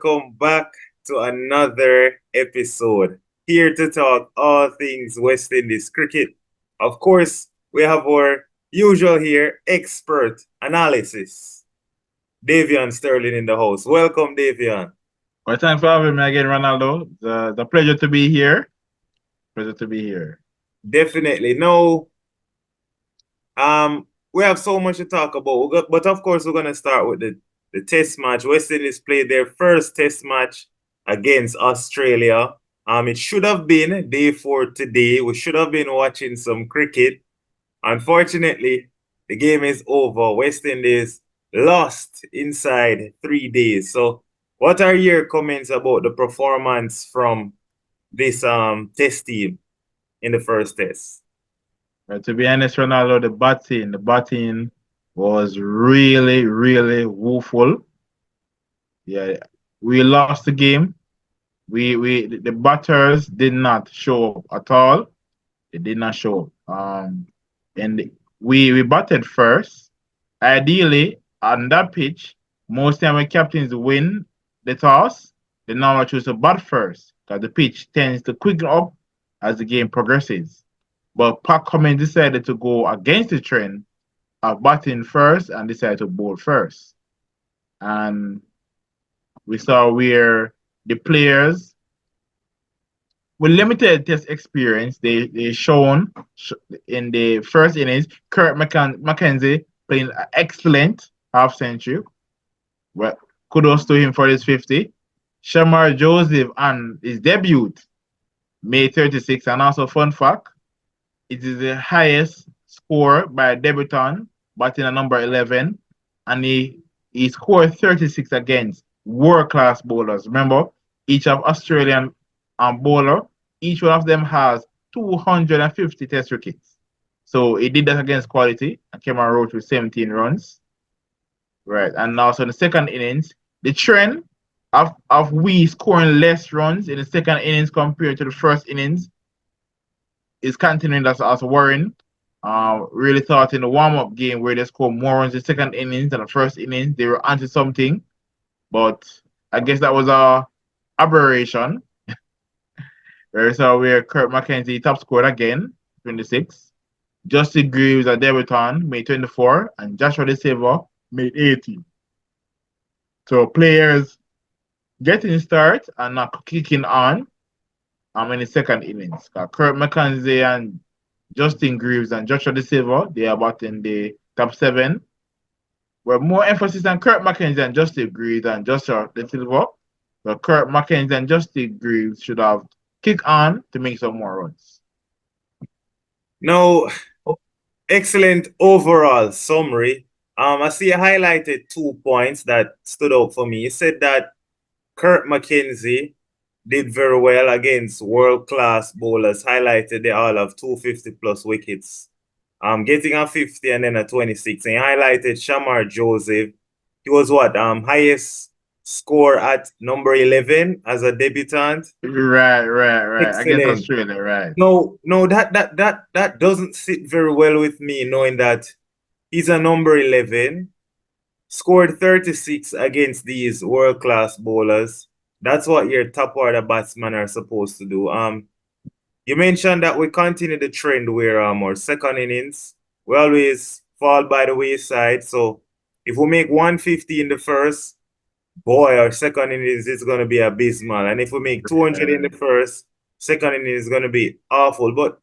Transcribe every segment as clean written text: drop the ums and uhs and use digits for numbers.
welcome back to another episode. Here to talk all things West Indies cricket. Of course, we have our usual here expert analysis. Davian Sterling in the house. Welcome, Davian. Well, thanks for having me again, Ronaldo. The pleasure to be here. Pleasure to be here. Definitely. No, we have so much to talk about. But of course, we're gonna start with the test match. West Indies played their first test match against Australia. It should have been day 4 today. We should have been watching some cricket. Unfortunately, the game is over. West Indies lost inside 3 days. So, what are your comments about the performance from this test team in the first test? To be honest, Ronaldo, the batting was really, really woeful. Yeah, we lost the game. The batters did not show up at all. They did not show up. And we batted first. Ideally, on that pitch, most time when captains win the toss, they normally choose to bat first because the pitch tends to quicken up as the game progresses. But Pat Cummins decided to go against the trend of batting first and decided to bowl first. And we saw where the players with limited test experience, they shown in the first innings, Kurt McKenzie playing an excellent half century. Well, kudos to him for his 50. Shamar Joseph on his debut, May 36, and also fun fact, it is the highest score by a debutant, batting at number 11, and he scored 36 against world-class bowlers. Remember, each of Australian bowler, each one of them has 250 test wickets. So he did that against quality and came and wrote with 17 runs. Right. And also in the second innings, the trend of we scoring less runs in the second innings compared to the first innings is continuing. That's also worrying. Really thought in the warm-up game where they scored more runs in the second innings than the first innings, they were onto something. But I guess that was a aberration. Where Kurt McKenzie top scored again, 26. Justin Greaves a debutant, made 24, and Joshua De Silva made 18. So players getting start and not kicking on in the second innings. Kurt McKenzie and Justin Greaves and Joshua De Silva, they are about in the top 7. Where more emphasis on Kurt McKenzie and Justin Greaves and Joshua De Silva. But Kurt McKenzie and Justin Greaves should have kicked on to make some more runs. No, excellent overall summary. I see you highlighted 2 points that stood out for me. You said that Kurt McKenzie did very well against world-class bowlers, highlighted they all have 250 plus wickets. Getting a 50 and then a 26. And he highlighted Shamar Joseph. He was what? Highest score at number 11 as a debutant. Right. Against Excellent. Australia, right. No, that doesn't sit very well with me, knowing that he's a number 11, scored 36 against these world-class bowlers. That's what your top order batsmen are supposed to do. You mentioned that we continue the trend where our second innings, we always fall by the wayside. So if we make 150 in the first, boy, our second innings is going to be abysmal. And if we make 200 in the first, second innings is going to be awful. But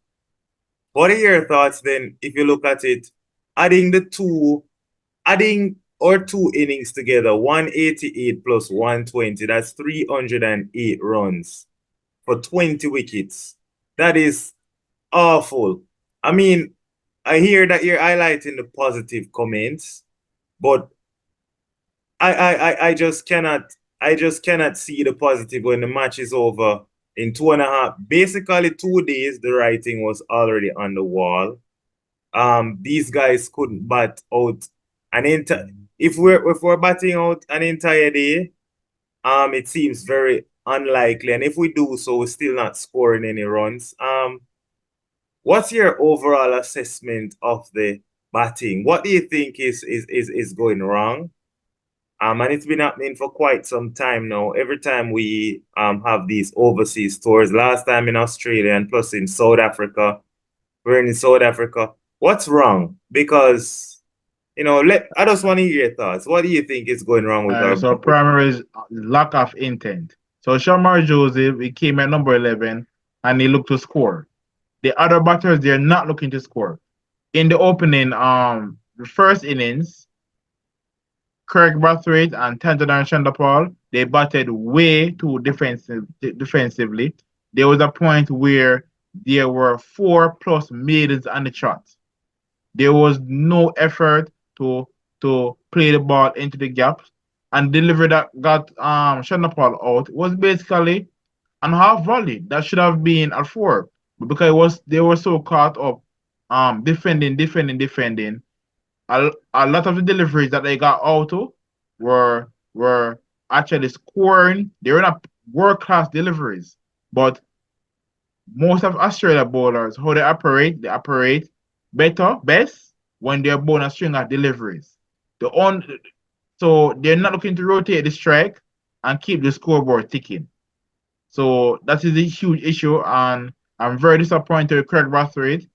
what are your thoughts then if you look at it, adding our 2 innings together, 188 plus 120, that's 308 runs for 20 wickets. That is awful. I mean, I hear that you're highlighting the positive comments, but I just cannot see the positive when the match is over in 2.5, basically 2 days. The writing was already on the wall. These guys couldn't bat out if we're batting out an entire day, it seems very unlikely. And if we do so, we're still not scoring any runs. What's your overall assessment of the batting? What do you think is going wrong? And it's been happening for quite some time now. Every time we have these overseas tours, last time in Australia and plus in South Africa, we're in South Africa. What's wrong? Because I just want to hear your thoughts. What do you think is going wrong with our So batting? primary is lack of intent. So Shamar Joseph, he came at number 11 and he looked to score. The other batters, they're not looking to score. In the opening, the first innings, Craig Brathwaite and Tanjana Chandapal, they batted way too defensively. There was a point where there were four plus maidens on the trot. There was no effort to play the ball into the gaps and delivery that got Chandapal out. It was basically an half volley that should have been at four, but because they were so caught up defending, a lot of the deliveries that they got out to were actually scoring. They were not world class deliveries, but most of Australia bowlers, how they operate best when they're bowling a string of deliveries. The on so they're not looking to rotate the strike and keep the scoreboard ticking. So that is a huge issue, and I'm very disappointed with Craig Brathwaite.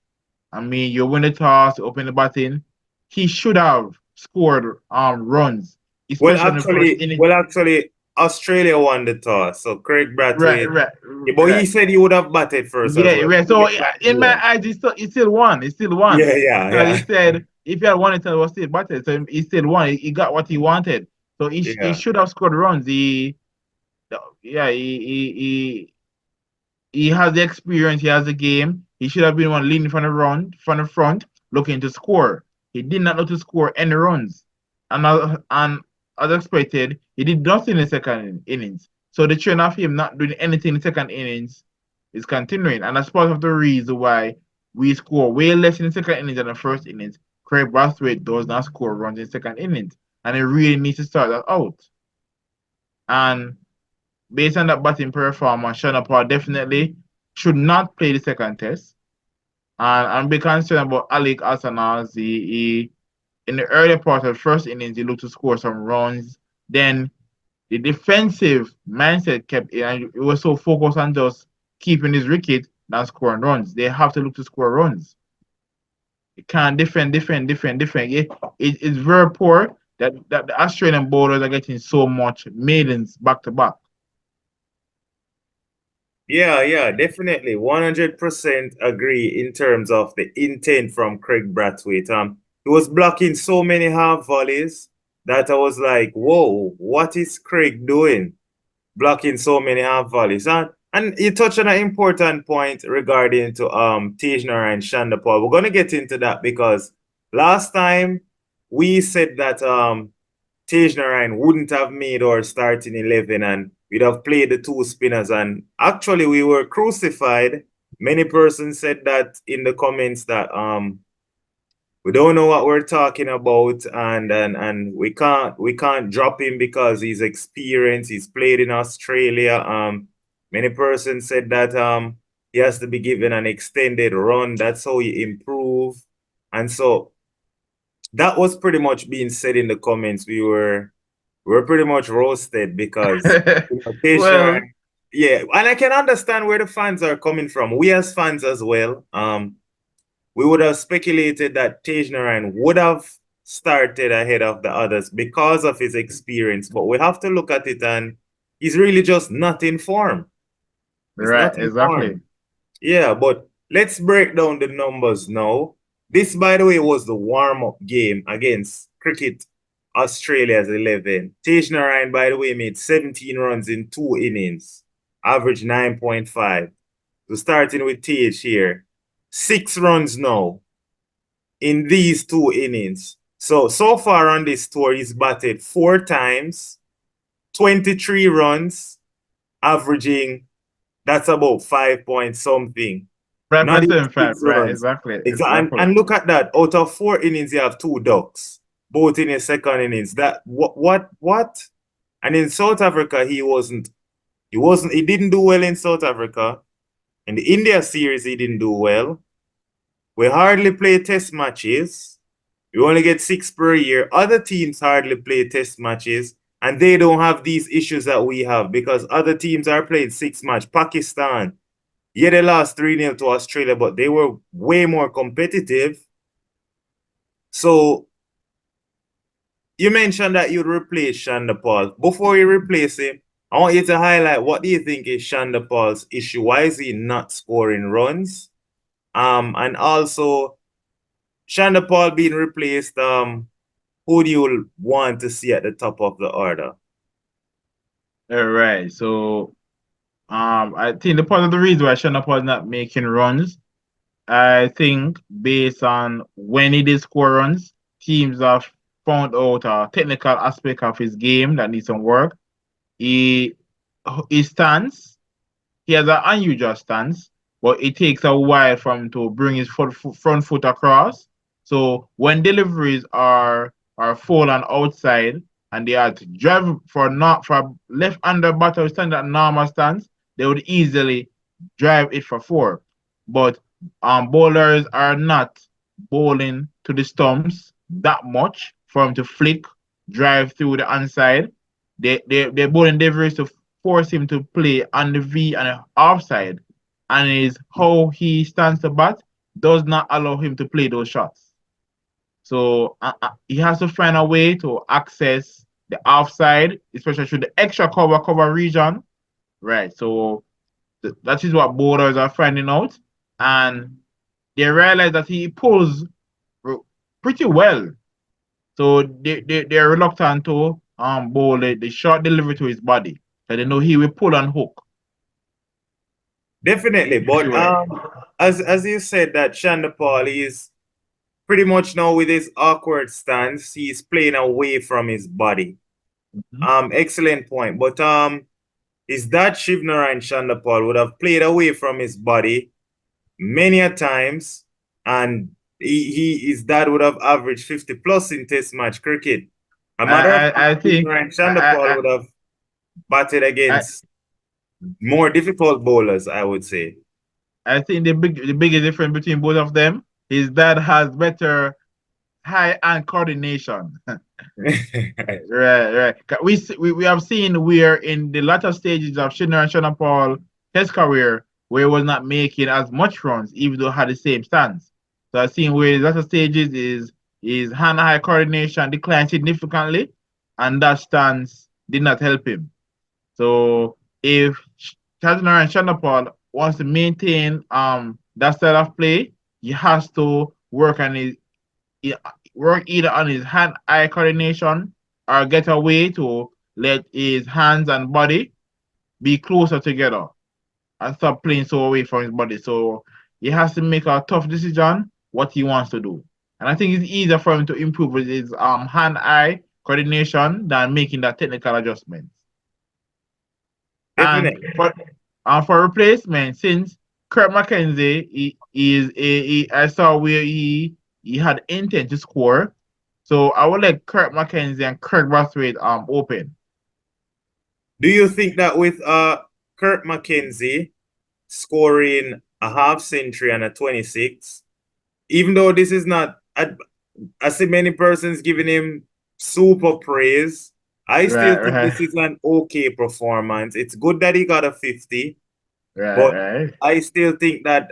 I mean, you win the toss, open the batting. He should have scored runs, Well, especially in the first actually, inning. well, actually, Australia won the toss. So Craig Right, Brathwaite, right, yeah, but he right. said he would have batted first as Yeah, well. right. So in my eyes, he still won. He still won Yeah, yeah, because he yeah, said if he had won it, it was still batted. So he still won. He got what he wanted. So he yeah. should have scored runs. Yeah, he has the experience, he has the game. He should have been one leading from the front, looking to score. He did not know to score any runs. And as expected, he did nothing in the second innings. So the trend of him not doing anything in the second innings is continuing. And that's part of the reason why we score way less in the second innings than the first innings. Craig Brathwaite does not score runs in the second innings. And he really needs to start that out. And based on that batting performance, Shana Paul definitely should not play the second test. And I'm be concerned about Alec Asanas. In the early part of the first innings, he looked to score some runs. Then the defensive mindset kept in, and it was so focused on just keeping his wicket than scoring runs. They have to look to score runs. You can't defend. It's very poor that the Australian bowlers are getting so much maidens back to back. Yeah, yeah, definitely. 100% agree in terms of the intent from Craig Brathwaite. He was blocking so many half volleys that I was like, whoa, what is Craig doing? Blocking so many half volleys. And you touched on an important point regarding to Tejner and Shandapal. We're gonna get into that because last time we said that Tej Narayan wouldn't have made our starting 11 and we'd have played the two spinners. And actually, we were crucified. Many persons said that in the comments that we don't know what we're talking about and we can't drop him because he's experienced. He's played in Australia. Many persons said that he has to be given an extended run. That's how he improve. And so that was pretty much being said in the comments. We were pretty much roasted because Tejna, Well, yeah, and I can understand where the fans are coming from. We as fans as well, we would have speculated that Tejnaran would have started ahead of the others because of his experience, but we have to look at it and he's really just not in form. He's right, not in exactly. form. Yeah, but let's break down the numbers now. This, by the way, was the warm-up game against Cricket Australia's 11. Tej Narayan, by the way, made 17 runs in 2 innings, average 9.5. So starting with Tej here, 6 runs now in these 2 innings. So far on this tour, he's batted 4 times, 23 runs, averaging that's about 5 point something. Not even 5.75, six right, runs. exactly, And, exactly. and look at that. Out of 4 innings, you have two ducks, both in his second innings. That what? And in South Africa, he didn't do well in South Africa. In the India series, he didn't do well. We hardly play test matches. We only get six per year. Other teams hardly play test matches, and they don't have these issues that we have because other teams are playing six match. Pakistan, yeah, they lost 3-0 to Australia, but they were way more competitive. So you mentioned that you'd replace Shanda Paul. Before you replace him, I want you to highlight what do you think is Shanda Paul's issue? Why is he not scoring runs? And also Shanda Paul being replaced, who do you want to see at the top of the order? All right. So I think the part of the reason why Shannon Paul is not making runs, I think based on when he did score runs, teams have found out a technical aspect of his game that needs some work. He his stance, he has an unusual stance, but it takes a while for him to bring his front foot across. So when deliveries are full and outside, and they are to drive for not for left under batter stand at normal stance, they would easily drive it for four. But bowlers are not bowling to the stumps that much for him to flick, drive through the inside. They're bowling deliveries to force him to play on the V and the offside, and is how he stands to bat does not allow him to play those shots. So he has to find a way to access the offside, especially through the extra cover region. Right. So that is what bowlers are finding out, and they realize that he pulls pretty well. So they're reluctant to bowl the short delivery to his body. So they know he will pull and hook. Definitely, If you but were. as you said that Shanda Paul is pretty much now with his awkward stance, he's playing away from his body. Mhm. Excellent point. But his dad Shivnarine Shandapal would have played away from his body many a times, and his dad would have averaged 50 plus in test match cricket. A matter of I fact, think Shivnarine Shandapal would have batted I, against more difficult bowlers, I would say. I think the biggest difference between both of them is that has better high hand coordination. Right, right. We have seen where in the latter stages of Shinner and Shana Paul his career, where he was not making as much runs, even though he had the same stance. So I've seen where the latter stages is hand-eye coordination declined significantly, and that stance did not help him. So if Chattanooga and Shonda wants to maintain that style of play, he has to he- work either on his hand-eye coordination or get a way to let his hands and body be closer together and stop playing so away from his body. So he has to make a tough decision what he wants to do. And I think it's easier for him to improve with his hand-eye coordination than making that technical adjustment. And Definitely. for replacement, since Kurt McKenzie I saw where he had intent to score. So I would let Kurt McKenzie and Kirk Brathwaite open. Do you think that with Kurt McKenzie scoring a half century and a 26, even though this is not, I see many persons giving him super praise. I still Right, think right, this is an okay performance. It's good that he got a 50, right, but right, I still think that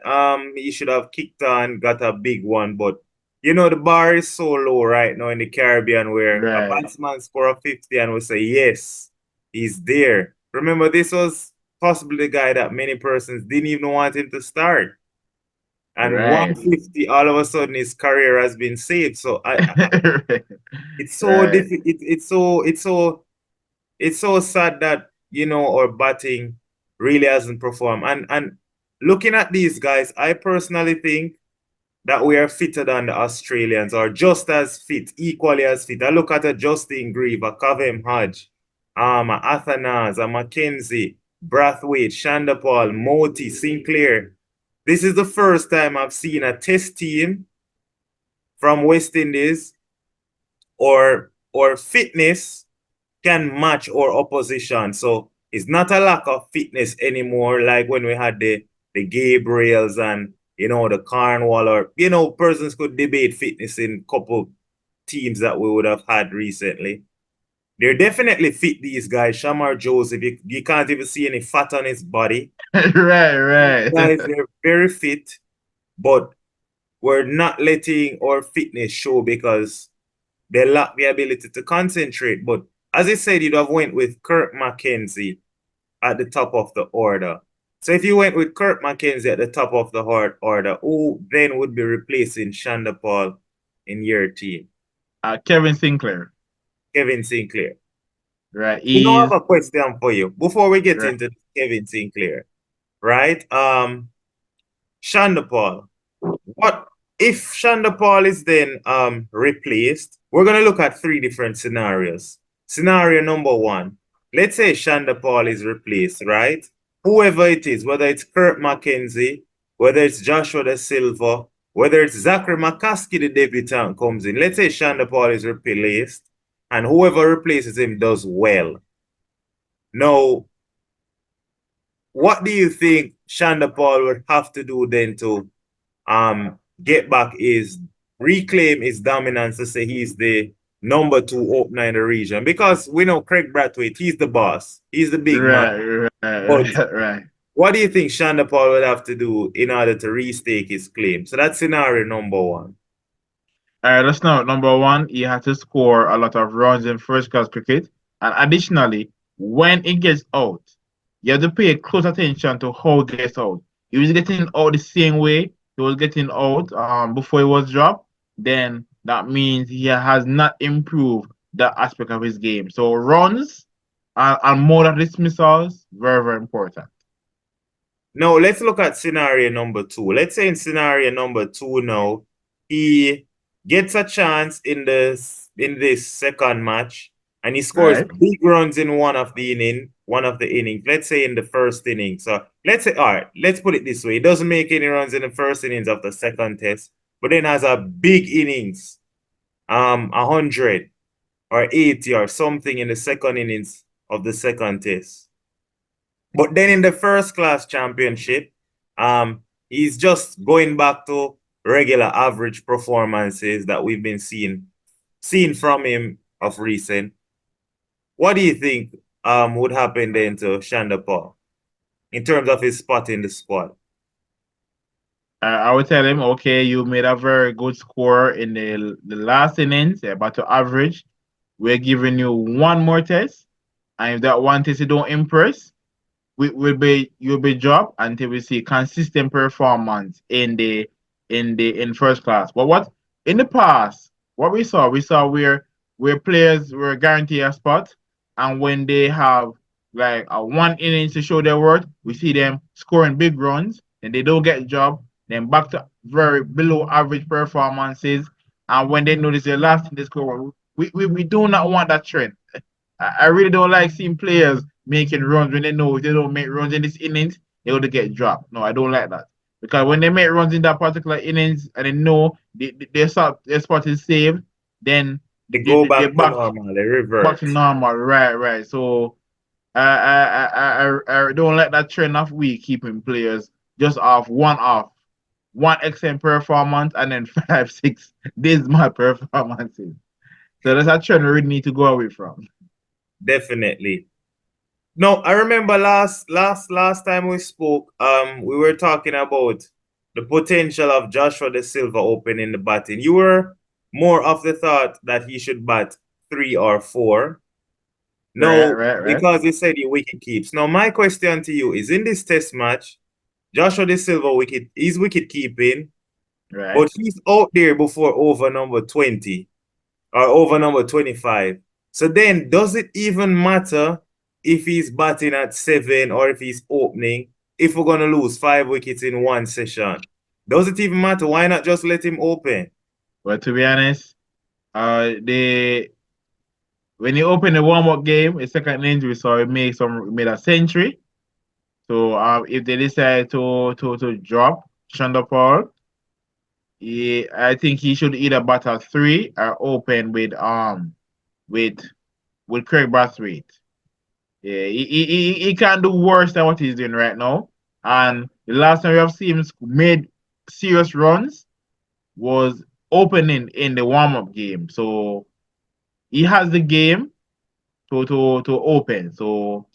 he should have kicked on, got a big one. But the bar is so low right now in the Caribbean where a right, batsman score a 50 and we say, yes, he's there. Remember, this was possibly the guy that many persons didn't even want him to start. And right, 150, all of a sudden his career has been saved. So it's so right, difficult. It's so sad that our batting really hasn't performed. And looking at these guys, I personally think that we are fitter than the Australians, or just as fit, equally as fit. I look at a Justin Grieve, a Kavem Hodge, a Athanas, a Mackenzie, Brathwaite, Shandapal, Moti, Sinclair. This is the first time I've seen a test team from West Indies or fitness can match our opposition. So it's not a lack of fitness anymore, like when we had the Gabriels and the Cornwall, or persons could debate fitness in couple. teams that we would have had recently. They're definitely fit, these guys. Shamar Joseph, you can't even see any fat on his body. Right, right. Guys, they're very fit, but we're not letting our fitness show because they lack the ability to concentrate. But as I said, you'd have went with Kirk McKenzie at the top of the order. So if you went with Kirk McKenzie at the top of the order, who then would be replacing Shanda Paul in your team? Kevin Sinclair. Kevin Sinclair. Right. You know, I He's have a question for you before we get right. into Kevin Sinclair, right? Shanda Paul. What if Shanda Paul is then replaced? We're gonna look at three different scenarios. Scenario number one, let's say Shanda Paul is replaced, right? Whoever it is, whether it's Kurt McKenzie, whether it's Joshua De Silva, whether it's Zachary McCaskey, the debutant, comes in. Let's say Shanda Paul is replaced, and whoever replaces him does well. Now, what do you think Shanda Paul would have to do then to get back is reclaim his dominance to say he's the number two opener in the region? Because we know Craig Brathwaite, he's the boss, he's the big man. Right, right, But right, right. what do you think Shanda Paul would have to do in order to restake his claim? So that's scenario number one. Let's know. Number one, he had to score a lot of runs in first class cricket. And additionally, when it gets out, you have to pay close attention to how it gets out. He was getting out the same way he was getting out before he was dropped, then that means he has not improved that aspect of his game. So runs and more than dismissals, very, very important. Now let's look at scenario number two. Let's say in scenario number two now, he gets a chance in this second match and he scores Right? big runs in one of the innings. Let's say in the first inning. So let's say, all right, let's put it this way. He doesn't make any runs in the first innings of the second test, but then has a big innings, 100 or 80 or something in the second innings of the second test. But then in the first class championship, he's just going back to regular average performances that we've been seeing from him of recent. What do you think would happen then to Shanda Paul in terms of his spot in the squad? I would tell him, okay, you made a very good score in the last innings, about to average. We're giving you one more test, and if that one test you don't impress, you'll be dropped until we see consistent performance in first class. But what in the past, what we saw where players were guaranteed a spot, and when they have like a one innings to show their worth, we see them scoring big runs, and they don't get job, then back to very below average performances. And when they notice their last in the score, we do not want that trend. I really don't like seeing players making runs when they know if they don't make runs in this innings, they will get dropped. No, I don't like that. Because when they make runs in that particular innings and they know their spot is saved, then They go they're back to normal, they back to revert. normal. Right, right. So I don't like that trend of we keeping players just off one excellent performance and then five, six dismal performances. So that's a trend we really need to go away from. Definitely. No, I remember last time we spoke, we were talking about the potential of Joshua De Silva opening the batting. You were more of the thought that he should bat three or four. Right, No, right, right, because you said he wicket keeps. Now, my question to you is in this test match, Joshua De Silva wicket keeping, but right. he's out there before over number 20 or over number 25. So then, does it even matter if he's batting at seven or if he's opening? If we're going to lose 5 wickets in one session, does it even matter? Why not just let him open? But to be honest, they when he opened the warm-up game, his second injury, so he made a century. So if they decide to drop Shanda Paul, I think he should either bat at three or open with with Craig Brathwaite. Yeah, he can't do worse than what he's doing right now. And the last time we have seen him made serious runs was opening in the warm-up game. So he has the game to open. So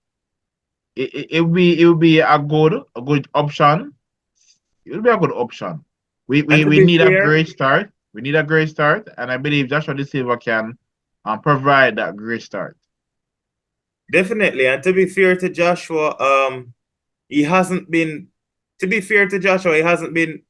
it will be a good option. It will be a good option. We, And we to we be need a fair, great start. We need a great start, and I believe Joshua De Silva can provide that great start. definitely. And to be fair to Joshua, he hasn't been. To be fair to Joshua, he hasn't been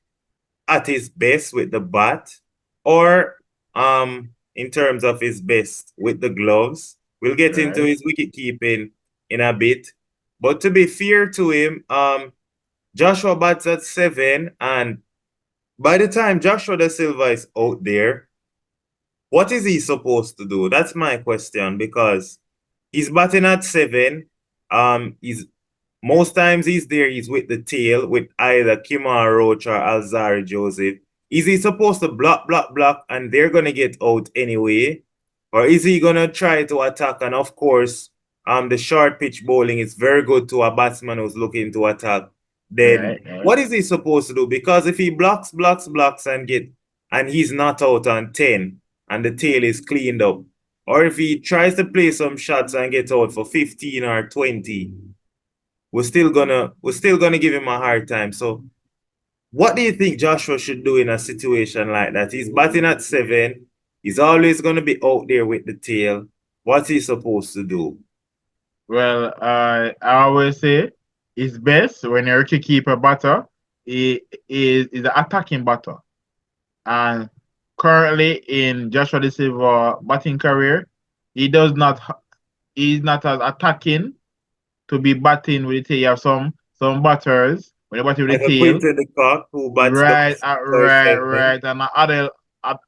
at his best with the bat, or in terms of his best with the gloves. We'll get into Right, his wicket keeping in a bit. But to be fair to him, Joshua bats at 7, and by the time Joshua De Silva is out there, what is he supposed to do? That's my question, because he's batting at 7. He's most times he's there, he's with the tail with either Kimar Roach or Alzari Joseph. Is he supposed to block, block, block, and they're gonna get out anyway? Or is he gonna try to attack? And of course, the short pitch bowling is very good to a batsman who's looking to attack. right, Then right. what is he supposed to do? Because if he blocks, blocks, blocks and he's not out on 10 and the tail is cleaned up, or if he tries to play some shots and get out for 15 or 20, we're still gonna give him a hard time. So what do you think Joshua should do in a situation like that? He's batting at 7. He's always gonna be out there with the tail. What's he supposed to do? Well, I always say it's best when you're to keep a batter. He is an attacking batter, and currently in Joshua De Silva batting career, he does not he's not as attacking to be batting with the tail. You have some batters when they bat with Like the a tail. Quinton de Kock who bats down Right, 6 or right, 7. right. And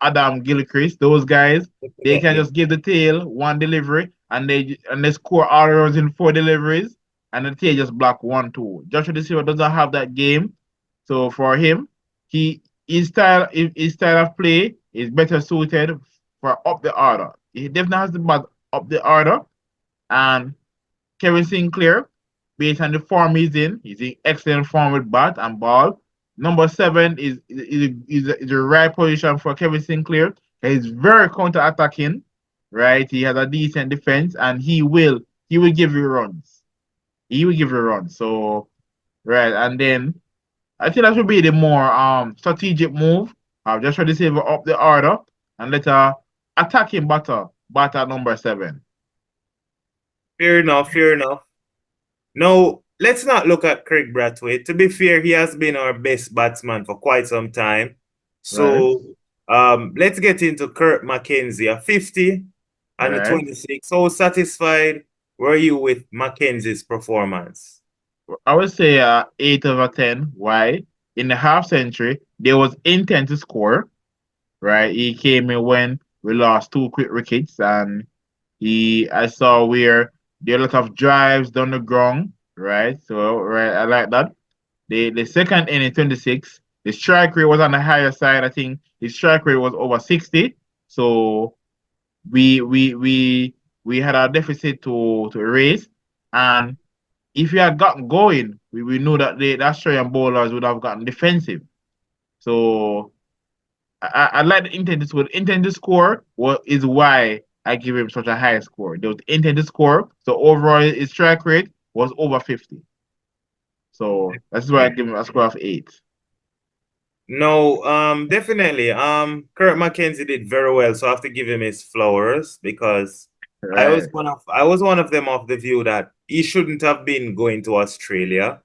Adam Gilchrist, those guys, they can Definitely. just give the tail one delivery and they score all runs in four deliveries, and the tail just block 1-2. Joshua De Silva doesn't have that game, so for him, he his style of play is better suited for up the order. He definitely has the bat up the order, and Kevin Sinclair, based on the form he's in excellent form with bat and ball. Number 7 is the right position for Kevin Sinclair. He's very counter attacking, right? He has a decent defense, and he will give you runs. He will give you runs. So right, and then I think that should be the more strategic move. Just try to save up the order and let a attacking batter number 7. Fair enough, fair enough. Now, let's not look at Craig Brathwaite. To be fair, he has been our best batsman for quite some time. Right, So let's get into Kurt McKenzie, a 50 and a right. 26. How satisfied were you with McKenzie's performance? I would say 8/10. Why? In the half century, there was intent to score, right? He came in when we lost two quick wickets, and I saw where there were a lot of drives down the ground, right? So, right, I like that. The second inning, 26, the strike rate was on the higher side. I think the strike rate was over 60. So we we we we had a deficit to erase, and if we had gotten going, we knew that the Australian bowlers would have gotten defensive. So I like the intent to score. The intent to score is why I give him such a high score. There was intent to score, so overall his strike rate was over 50. So that's why I give him a score of 8. No, definitely. Kurt McKenzie did very well, so I have to give him his flowers because Right. I was one of them of the view that he shouldn't have been going to Australia.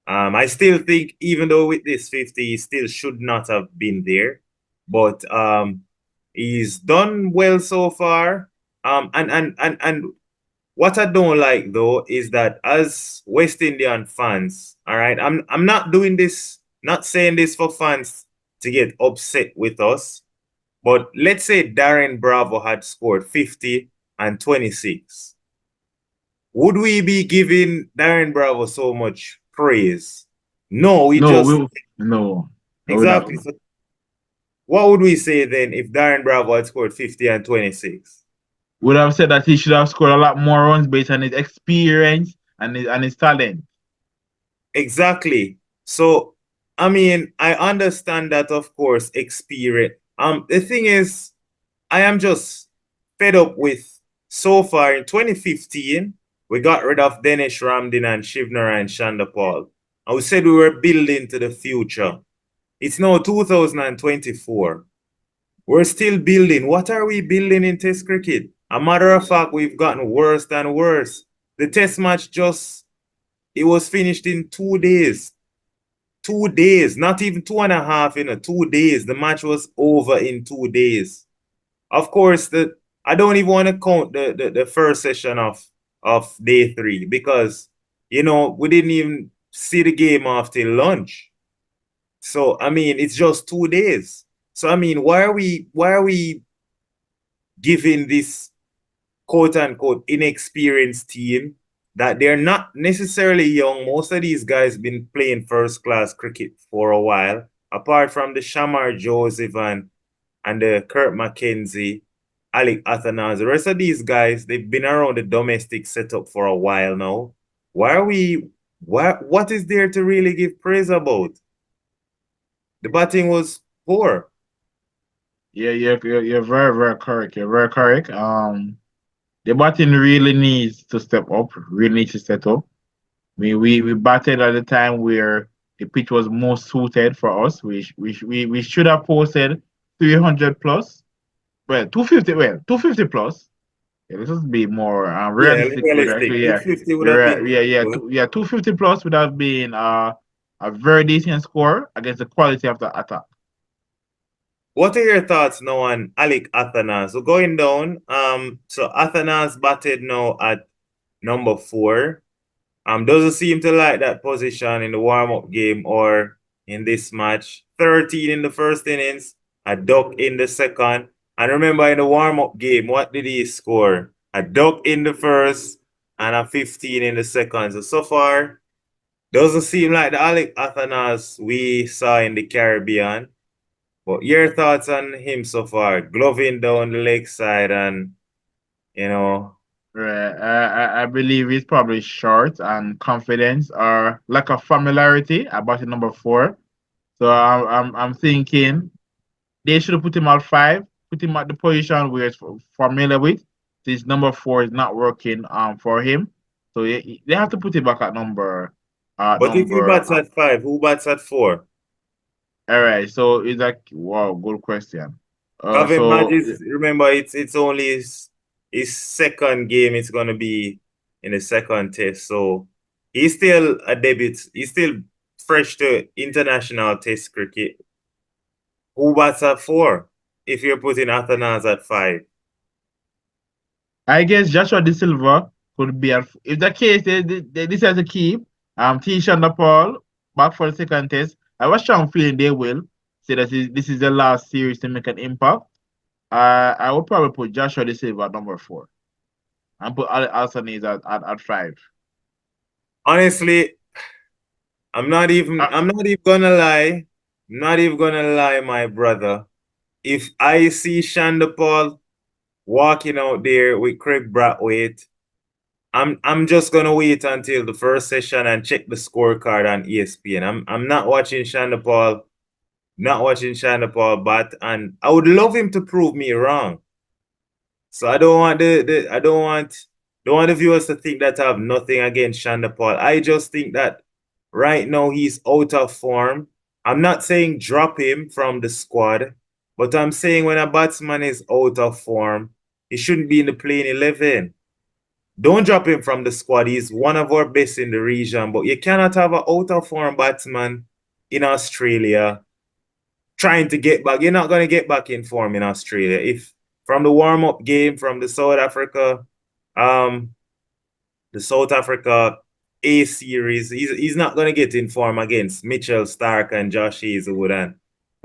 I still think even though with this 50, he still should not have been there, but he's done well so far. And what I don't like though is that as West Indian fans, all right, I'm not doing this, not saying this for fans to get upset with us, but let's say Darren Bravo had scored 50 and 26. Would we be giving Darren Bravo so much praise? No, we No, just we no, no, we not. exactly. So what would we say then if Darren Bravo had scored 50 and 26? Would have said that he should have scored a lot more runs based on his experience and his talent. Exactly. So, I mean, I understand that, of course, experience. The thing is, I am just fed up with so far in 2015, we got rid of Dennis Ramdin and Shivnara and Shandapal. And we said we were building to the future. It's now 2024. We're still building. What are we building in Test cricket? A matter of fact, we've gotten worse and worse. The Test match it was finished in 2 days. 2 days, not even two and a half, 2 days. The match was over in 2 days. Of course, I don't even want to count the first session of day three because we didn't even see the game after lunch. So I mean, it's just 2 days. So I mean, why are we giving this quote unquote inexperienced team that they're not necessarily young? Most of these guys been playing first class cricket for a while, apart from the Shamar Joseph and the Kurt McKenzie, Alec Athanas. The rest of these guys, they've been around the domestic setup for a while now. Why are we what is there to really give praise about? The batting was poor. Yeah, you're very, very correct. You're very correct. The batting really needs to step up, really needs to step up. We batted at the time where the pitch was most suited for us. We should have posted 300 plus. Well, 250, 250 plus. Yeah, let's just be more Yeah, realistic with realistic. actually, yeah. 250 would have been good. 250 plus would have been a very decent score against the quality of the attack. What are your thoughts now on Alec Athanas? So going down, so Athanas batted now at number 4. Doesn't seem to like that position in the warm-up game or in this match. 13 in the first innings, a duck in the second. And remember in the warm-up game, what did he score? A duck in the first and a 15 in the second. So far, doesn't seem like the Alec Athanas we saw in the Caribbean. But your thoughts on him so far? Gloving down the leg side and, you know, Right. I believe he's probably short and confidence or lack of familiarity about the number four. So I'm thinking they should have put him at five, put him at the position where he's familiar with. This number four is not working for him. So they have to put him back at but if he number bats at 5, who bats at 4? all right. So it's like wow, good question. Kevin So Magis, remember it's only his second game it's gonna be in the second test. So he's still a debut. He's still fresh to international test cricket. Who bats at 4? If you're putting Athanas at 5. I guess Joshua De Silva could be if the case they decide to keep Tisha Nepal back for the second test. I was strong feeling they will say that this is the last series to make an impact. I would probably put Joshua De Silva at number four and put Alston at five. Honestly, Uh, I'm not even gonna lie. I'm not even gonna lie, my brother. If I see Shandapal walking out there with Craig Brathwaite, I'm just gonna wait until the first session and check the scorecard on ESPN. I'm not watching Shandapal bat, and I would love him to prove me wrong. So I don't want the viewers to think that I have nothing against Shandapal. I just think that right now he's out of form. I'm not saying drop him from the squad, but I'm saying when a batsman is out of form, he shouldn't be in the playing 11. Don't drop him from the squad. He's one of our best in the region, but you cannot have an out of form batsman in Australia trying to get back. You're not going to get back in form in Australia. If from the warm-up game from um, the South Africa A series, he's not going to get in form against Mitchell Stark and Josh Hazelwood and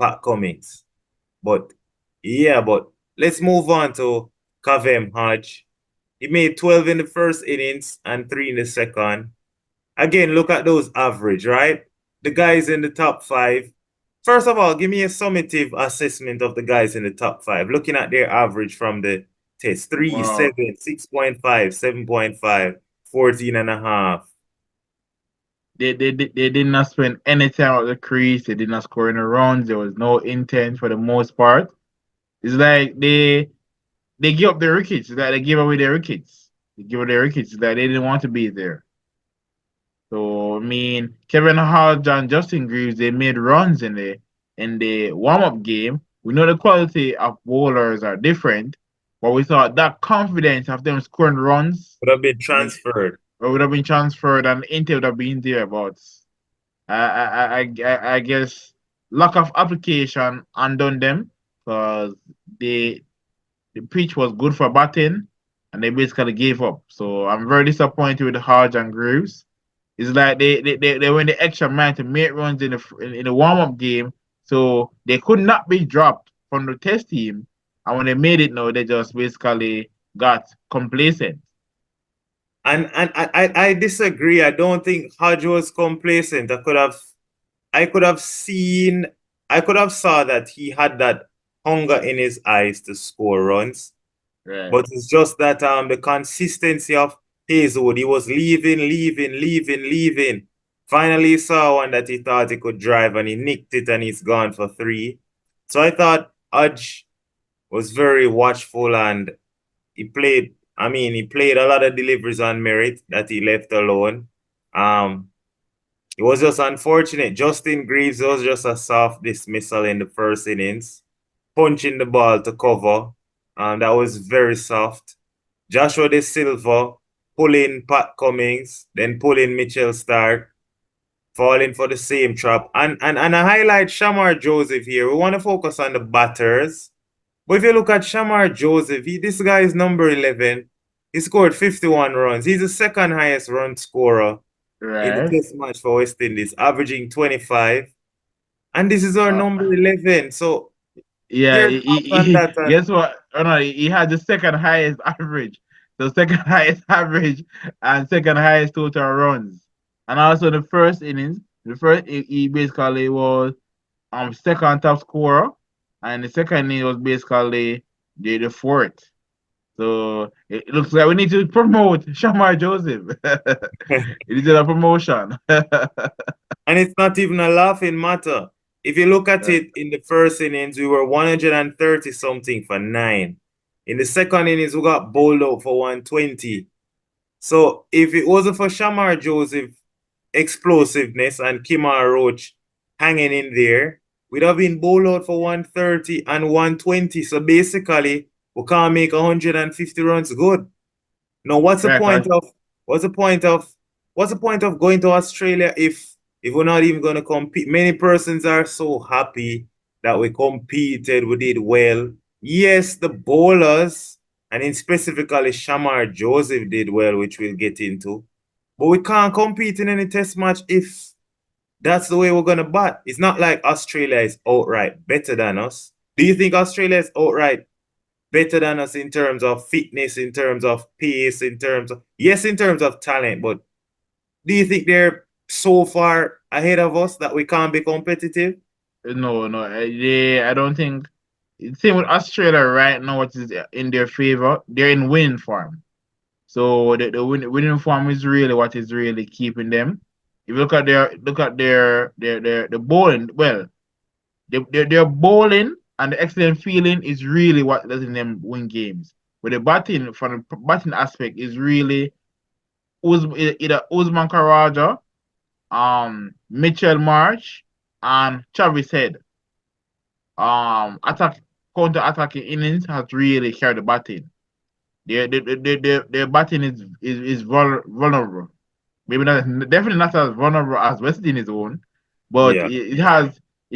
Pat Cummins. But yeah, but let's move on to Kavem Hodge. He made 12 in the first innings and 3 in the second. Again, look at those average, right? The guys in the top 5. First of all, give me a summative assessment of the guys in the top 5. Looking at their average from the test. 3, wow. 7, 6.5, 7.5, 14 and a half. They did not spend any time at the crease. They did not score any runs. There was no intent for the most part. It's like they give up their wickets. It's like they give away their wickets. They give away their wickets. It's like they didn't want to be there. So I mean, Kevin Hart and Justin Greaves, they made runs in the warm up game. We know the quality of bowlers are different, but we thought that confidence of them scoring runs Would have been and transferred. would have been transferred and Inter would have been there. But I guess lack of application undone them because they the pitch was good for batting and they basically gave up. So I'm very disappointed with the Hodge and Greaves. It's like they went the extra mile to make runs in the warm up game, so they could not be dropped from the test team. And when they made it, no, they just basically got complacent. And I disagree. I don't think Hodge was complacent. I could have seen I could have saw that he had that hunger in his eyes to score runs. Right, But it's just that the consistency of Hazelwood, he was leaving. Finally he saw one that he thought he could drive and he nicked it and he's gone for three. So I thought Hodge was very watchful and he played a lot of deliveries on merit that he left alone. Um, it was just unfortunate. Justin Greaves was just a soft dismissal in the first innings, punching the ball to cover. That was very soft. Joshua De Silva pulling Pat Cummings, then pulling Mitchell Stark, falling for the same trap. And I highlight Shamar Joseph here. We want to focus on the batters. But if you look at Shamar Joseph, this guy is number 11. He scored 51 runs. He's the second highest run scorer in the right. test match for West Indies, averaging 25. And this is our Uh, number 11. So yeah, your thoughts on that? And guess what? Oh no, he had the second highest average, the second highest average, and second highest total runs. And also the first innings, he basically was second top scorer, and the second inning was basically the fourth. So it looks like we need to promote Shamar Joseph. It is a promotion. and it's not even a laughing matter. If you look at Uh, it in the first innings, we were 130 something for nine. In the second innings, we got bowled out for 120. So if it wasn't for Shamar Joseph explosiveness and Kimar Roach hanging in there, we'd have been bowled out for 130 and 120. So basically, we can't make 150 runs good. No, right, cause what's the point of what's the point of going to Australia if we're not even gonna compete? Many persons are so happy that we competed, we did well. Yes, the bowlers, and in specifically Shamar Joseph did well, which we'll get into. But we can't compete in any test match if that's the way we're gonna bat. It's not like Australia is outright better than us. Do you think Australia is outright better than us in terms of fitness, in terms of pace, yes, in terms of talent, but do you think they're so far ahead of us that we can't be competitive? no, I don't think. Same with Australia right now, what is in their favor? They're in winning form. So winning form is really what is really keeping them. If you look at their the bowling, well, their bowling and the excellent feeling is really what letting them win games. But the batting from the batting aspect is really either Usman Karaja, Mitchell March, and Travis Head. Attack counter attacking innings has really carried the batting. Their batting is vulnerable. Maybe not definitely not as vulnerable as West Indies own, but Yeah. it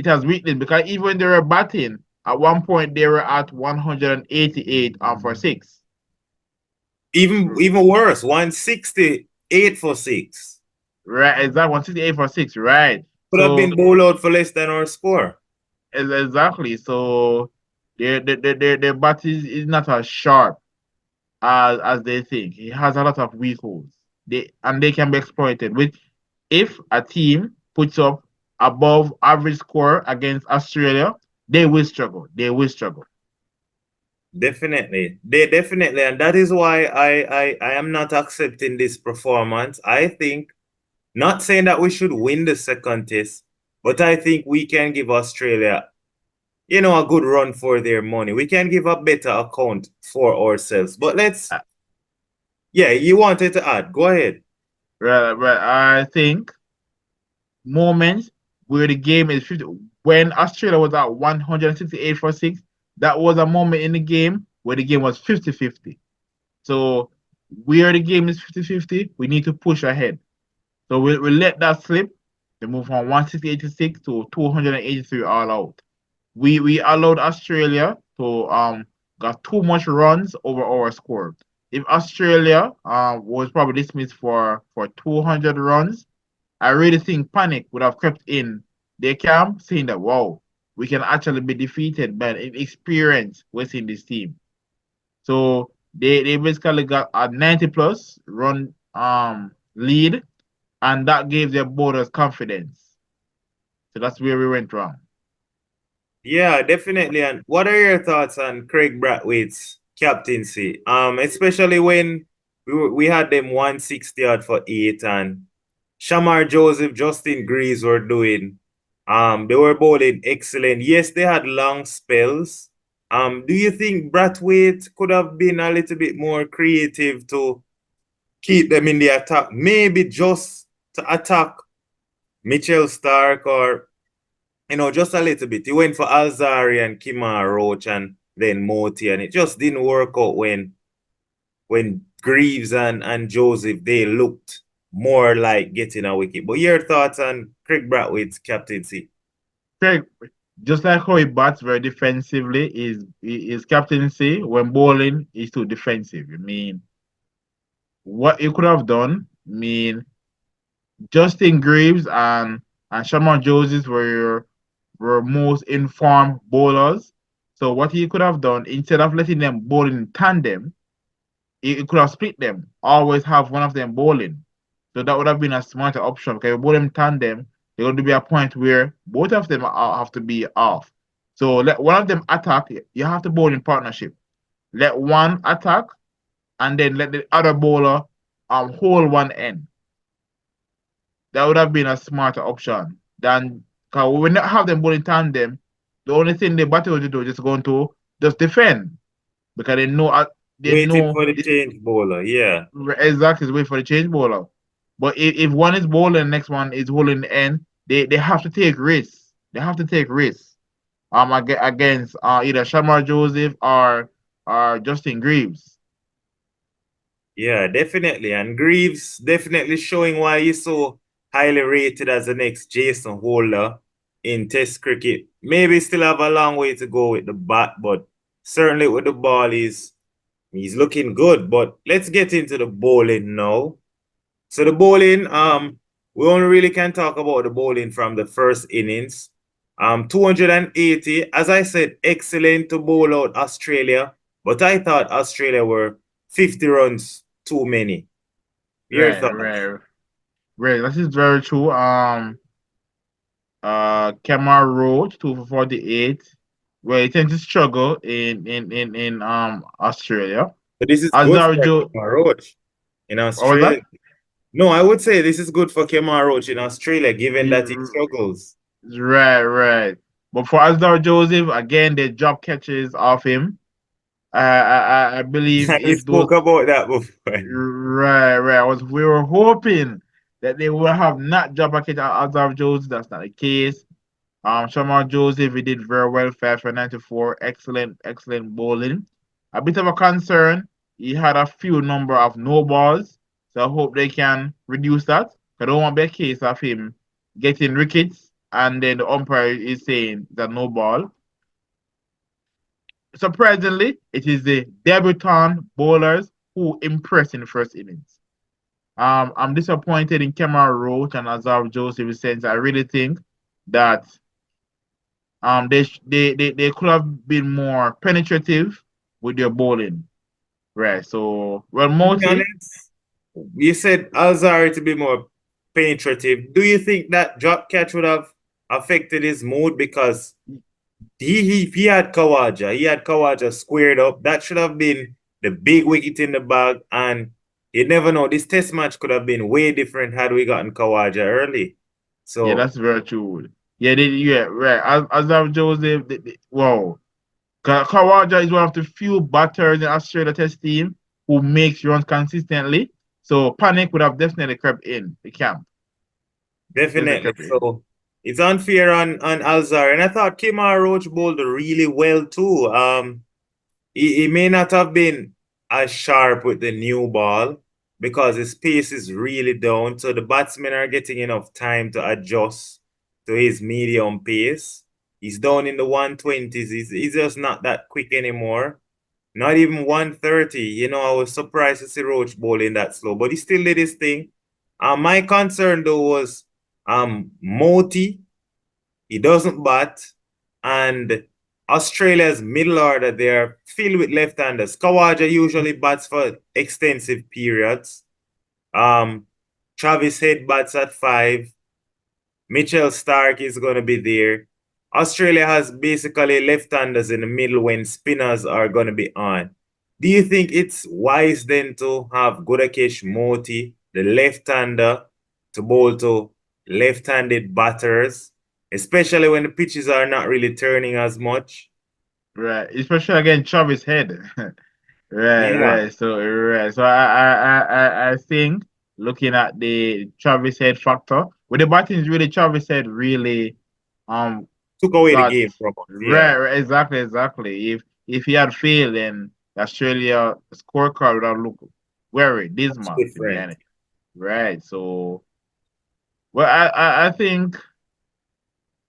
has weakness because even when they were batting, at one point they were at 188 for six. Even worse, 168 for six. Right, exactly 168 for six, right. Could have So been bowled out for less than our score. exactly. So their bat is not as sharp as they think. It has a lot of weak holes. They can be exploited. Which if a team puts up above average score against Australia, they will struggle. They will struggle. Definitely. They definitely. And that is why I am not accepting this performance. I think, not saying that we should win the second test, but I think we can give Australia a good run for their money. We can give a better account for ourselves. But Uh, yeah, you wanted to add. Go ahead. I think moments where the game is 50, when Australia was at 168 for 6, that was a moment in the game where the game was 50-50. So where the game is 50-50, we need to push ahead. So we let that slip. They move from 168 to 283 all out. We allowed Australia to got too much runs over our score. If Australia was probably dismissed for 200 runs, I really think panic would have crept in their camp, saying that wow, we can actually be defeated by an inexperienced West Indies team. So they basically got a 90 plus run lead, and that gave their bowlers confidence. So that's where we went wrong. Yeah, definitely. And what are your thoughts on Craig Brathwaite's captaincy? Especially when we had them 160 odd for 8 and Shamar Joseph, Justin Greaves were doing. They were bowling excellent. Yes, they had long spells. Do you think Brathwaite could have been a little bit more creative to keep them in the attack? Maybe just to attack Mitchell Stark or just a little bit. He went for Alzari and Kimar Roach and then Moti, and it just didn't work out when Greaves and Joseph they looked more like getting a wicket. But your thoughts on Craig Brathwaite's captaincy? Craig, just like how he bats very defensively, his captaincy when bowling is too defensive. I mean, what he could have done, I mean, Justin Greaves and Shamar Joseph were most informed bowlers. So what he could have done, instead of letting them bowl in tandem, he could have split them. Always have one of them bowling. So that would have been a smarter option. Because if you bowl them tandem, there's going to be a point where both of them have to be off. So let one of them attack. You have to bowl in partnership. Let one attack and then let the other bowler hold one end. That would have been a smarter option than because we not have them bowling tandem. The only thing the batter will do is just going to just defend because they Waiting know for the this change bowler, yeah. exactly is wait for the change bowler. But if one is bowling, the next one is holding the end, they have to take risks. They have to take risks. Against either Shamar Joseph or Justin Greaves. Yeah, definitely. And Greaves definitely showing why he's so highly rated as the next Jason Holder in Test cricket. Maybe still have a long way to go with the bat, but certainly with the ball, he's looking good. But let's get into the bowling now. So the bowling, we only really can talk about the bowling from the first innings. 280, as I said, excellent to bowl out Australia, but I thought Australia were 50 runs too many. Your Right, thoughts? right, right. This is very true. Kemar Roach 2 for 48. Well, he tends to struggle in Australia. But this is good Azar for Joe, Kemar Roach in what was that? Australia. No, I would say this is good for Kemar Roach in Australia, given that he struggles. Right, right. But for Asdar Joseph, again, they drop catches off him. I believe We if those spoke about that before. right, right. We were hoping that they would have not dropped a catch at Asdar Joseph. That's not the case. Shamar Joseph, he did very well, 5 for 94. Excellent, excellent bowling. A bit of a concern. He had a few number of no balls, so I hope they can reduce that. I don't want to be a case of him getting wickets and then the umpire is saying that no ball. Surprisingly, it is the debutant bowlers who impressed in the first innings. I'm disappointed in Kemar Roach and Azar Joseph in the sense I really think that they could have been more penetrative with their bowling. Right. So well To be Moti, honest, you said Alzari to be more penetrative. Do you think that drop catch would have affected his mood? Because he had Kawaja. He had Kawaja squared up. That should have been the big wicket in the bag. And you never know. This test match could have been way different had we gotten Kawaja early. yeah, So that's very true. Yeah, right. As of Joseph, wow. Kawaja is one of the few batters in Australia test team who makes runs consistently. So panic would have definitely crept in the camp. Definitely Definitely. crept in. So it's unfair on Alzar. And I thought Kemar Roach bowled really well too. He may not have been as sharp with the new ball because his pace is really down. So the batsmen are getting enough time to adjust to his medium pace. He's down in the 120s. He's just not that quick anymore. Not even 130. I was surprised to see Roach bowling that slow, but he still did his thing. My concern though was Moti. He doesn't bat, and Australia's middle order, they're filled with left-handers. Kawaja usually bats for extensive periods. Um, Travis Head bats at 5. Mitchell Stark is going to be there. Australia has basically left-handers in the middle when spinners are going to be on. Do you think it's wise then to have Gudakesh Moti, the left-hander, to bowl to left-handed batters, especially when the pitches are not really turning as much? Right. Especially against Travis Head. Right, Yeah, right. So I think looking at the Travis Head factor, with the batting is really Travis Head really um took away the got game from us. Yeah, right, right, exactly. If he had failed, then the Australia scorecard would have looked very that's dismal, to be different. honest. Right. So well I think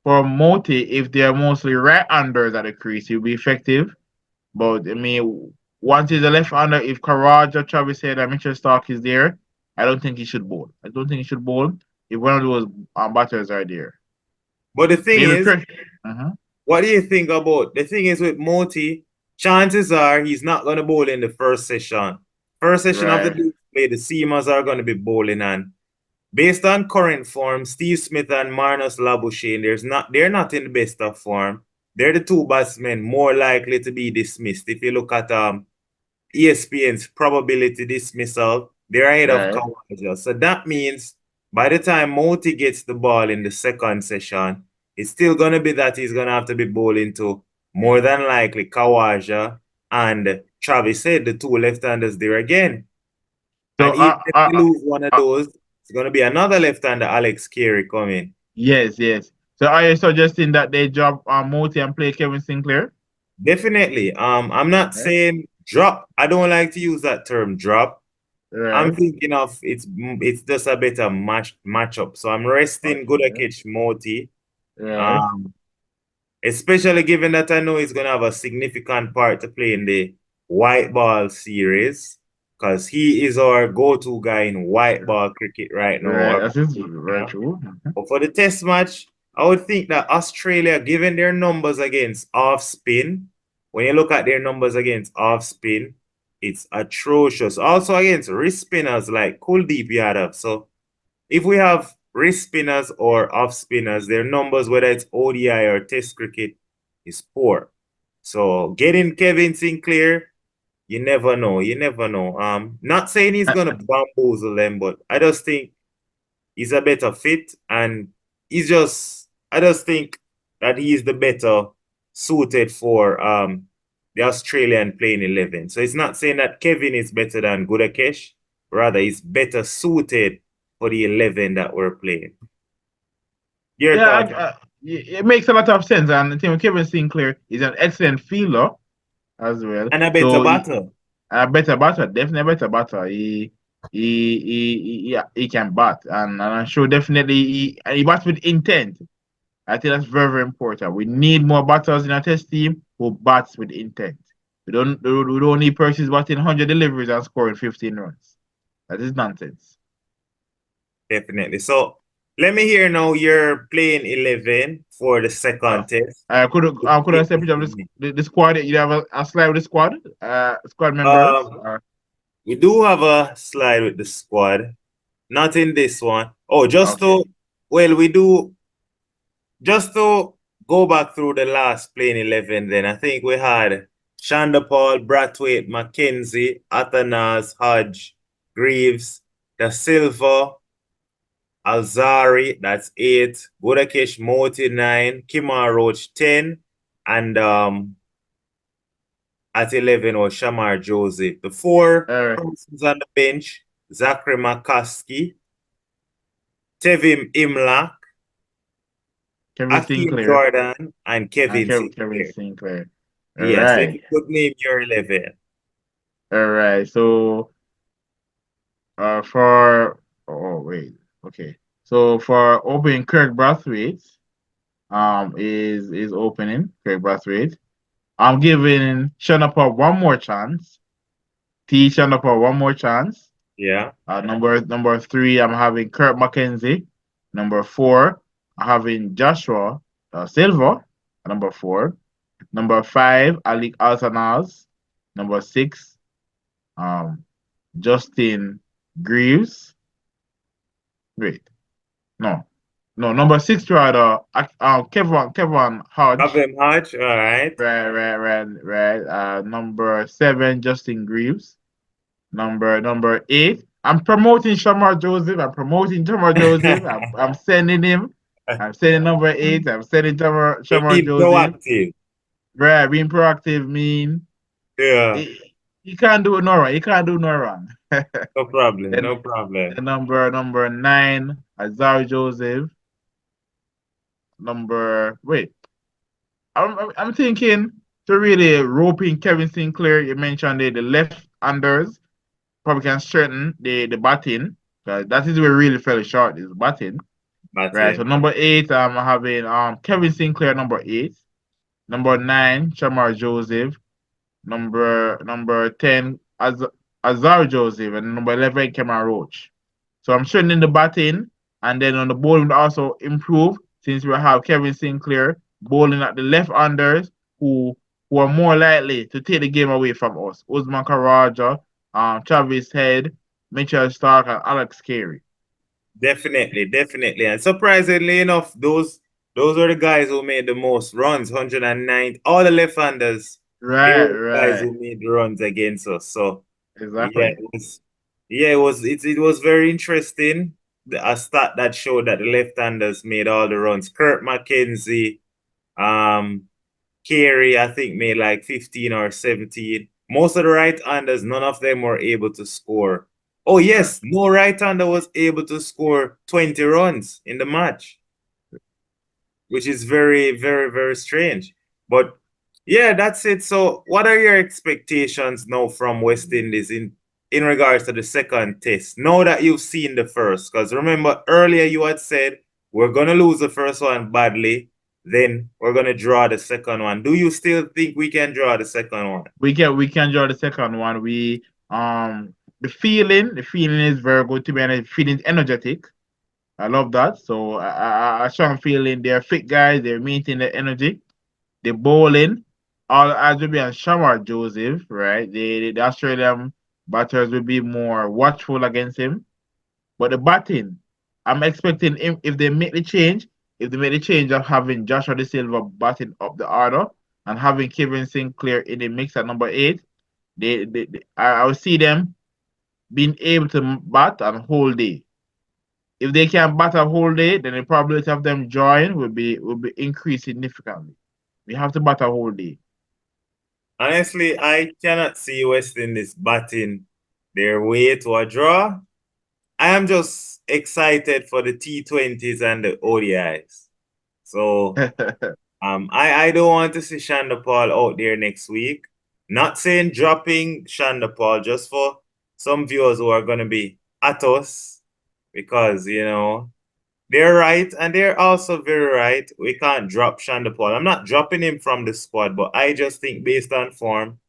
for Moti, if they're mostly right-handers at the crease, he'll be effective. But I mean, once he's a left-hander, if Karaja, Travis Head, and Mitchell Stark is there, I don't think he should bowl. I don't think he should bowl if one of those batters are there. But the thing Maybe is, Chris. Uh-huh. what do you think about the thing is with Moti? Chances are he's not going to bowl in the first session. First session of the Right, play, the seamers are going to be bowling, and based on current form, Steve Smith and Marnus Labuschagne, they're not in the best of form. They're the two batsmen more likely to be dismissed. If you look at ESPN's probability dismissal, they're ahead of right. Kawaja. So that means by the time Moti gets the ball in the second session, it's still going to be that he's going to have to be bowling to more than likely Kawaja and Travis said, the two left-handers there again. So, And even if we lose one of those, it's going to be another left-hander, Alex Carey, coming. yes, yes. So, are you suggesting that they drop Moti and play Kevin Sinclair? Definitely. I'm not Right, saying drop. I don't like to use that term drop. I'm right. thinking of it's just a better matchup. So I'm resting Okay, Gudakich Moti. right. Um, Especially given that I know he's gonna have a significant part to play in the white ball series. Because he is our go-to guy in white ball cricket right now, Right, or that is you very know. true. But for the test match, I would think that Australia, given their numbers against off spin, when you look at their numbers against off spin, it's atrocious. Also against wrist spinners like Kuldeep Yadav. So if we have wrist spinners or off spinners, their numbers, whether it's ODI or Test cricket, is poor. So getting Kevin Sinclair, you never know. You never know. Not saying he's gonna bamboozle them, but I just think he's a better fit, and I just think that he's the better suited for the Australian playing 11. So it's not saying that Kevin is better than Gudakesh, rather he's better suited for the 11 that we're playing. Your Yeah, thoughts? it makes a lot of sense. And I think Kevin Sinclair is an excellent fielder as well. And a better So batter. a better batter, definitely a better batter. Yeah, he can bat, and I'm sure definitely he bats with intent. I think that's very, very important. We need more batters in our test team who bats with intent. We don't need persons batting 100 deliveries and scoring 15 runs. That is nonsense. Definitely. So let me hear now you're playing 11 for the Uh, second test. could I say picture of the squad? You have a slide with the squad, squad members. Um, we do have a slide with the squad. Not in this one. Oh, Okay, we do, just to go back through the last playing 11, then I think we had Shandapal, Brathwaite, McKenzie, Atanas, Hodge, Greaves, Da Silva, Alzari, that's 8. Budakesh Moti, 9. Kimar Roach, 10. And at 11 was Shamar Joseph. The four All right. persons on the bench, Zachary McCaskey, Tevim Imlach, Kevin Akeem Sinclair Jordan, and and Kevin Kevin Sinclair. Sinclair. All Yes, if right. you could name your 11. All right. So for oh wait. Okay. So for opening Kirk Brathwaite, is opening Kirk Brathwaite. I'm giving Shanapa one more chance. T Shanapa one more chance. Yeah, Number three, I'm having Kurt McKenzie. Number four, I'm having Joshua Silva. Number four. Number five, Alec Altanaz. Number six, um, Justin Greaves. Wait, no, no. Number six, rather, Kevin Hodge. Kevin Hodge, all right. Right. Number seven, Justin Greaves. Number eight. I'm promoting Shamar Joseph. I'm promoting Shamar Joseph. I'm sending him. I'm sending number eight. I'm sending Shamar Being Joseph. proactive. Right, being proactive mean Yeah, he can't do no wrong. He can't do no wrong. no problem, Then no problem. the number nine, Azari Joseph. Wait, I'm thinking to really rope in Kevin Sinclair. You mentioned the left unders probably can strengthen the batting. That is where we really fell short is batting. Right. So Martin. number eight, I'm having Kevin Sinclair number eight. Number nine, Shamar Joseph. Number 10, Azar Joseph, and number 11, Cameron Roach. So I'm strengthening the batting, and then on the bowling also improve since we have Kevin Sinclair bowling at the left unders who are more likely to take the game away from us. Usman Karaja, Travis Head, Mitchell Stark, and Alex Carey. Definitely, definitely. And surprisingly enough, those were the guys who made the most runs, 109. All the left-handers, they Right, were the guys right. who made the runs against us. So yeah, Exactly. it was very interesting. A stat that showed that the left-handers made all the runs. Kurt McKenzie, um, Carey, I think, made like 15 or 17. Most of the right-handers, none of them were able to score. Oh, Right. yes, no right-hander was able to score 20 runs in the match, which is very, very, very strange. But yeah, that's it. So, what are your expectations now from West Indies in regards to the second test? Now that you've seen the first, because remember earlier you had said we're gonna lose the first one badly, then we're gonna draw the second one. Do you still think we can draw the second one? We can draw the second one. The feeling is very good to be honest. Feeling energetic. I love that. So I strong feeling they're fit guys. They're meeting the energy. They're bowling. All eyes will be on Shamar Joseph, right? The Australian batters will be more watchful against him. But the batting, I'm expecting him if they make the change of having Joshua De Silva batting up the order and having Kevin Sinclair in the mix at number eight, I will see them being able to bat and whole day. If they can bat a whole day, then the probability of them join will be increased significantly. We have to bat a whole day. Honestly, I cannot see West Indies batting their way to a draw. I am just excited for the T20s and the ODIs. So I don't want to see Shanda Paul out there next week. Not saying dropping Shanda Paul just for some viewers who are going to be at us because, they're right and they're also very right. We can't drop Shanda Paul. I'm not dropping him from the squad, but I just think based on form,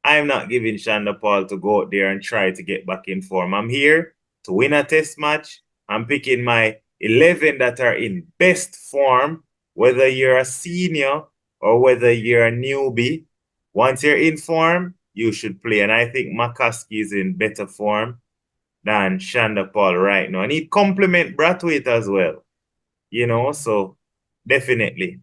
I'm not giving Shanda Paul to go out there and try to get back in form. I'm here to win a test match. I'm picking my 11 that are in best form, whether you're a senior or whether you're a newbie. Once you're in form, you should play. And I think McCaskey is in better form than Shanda Paul right now. And he'd complement Brathwaite as well, so definitely.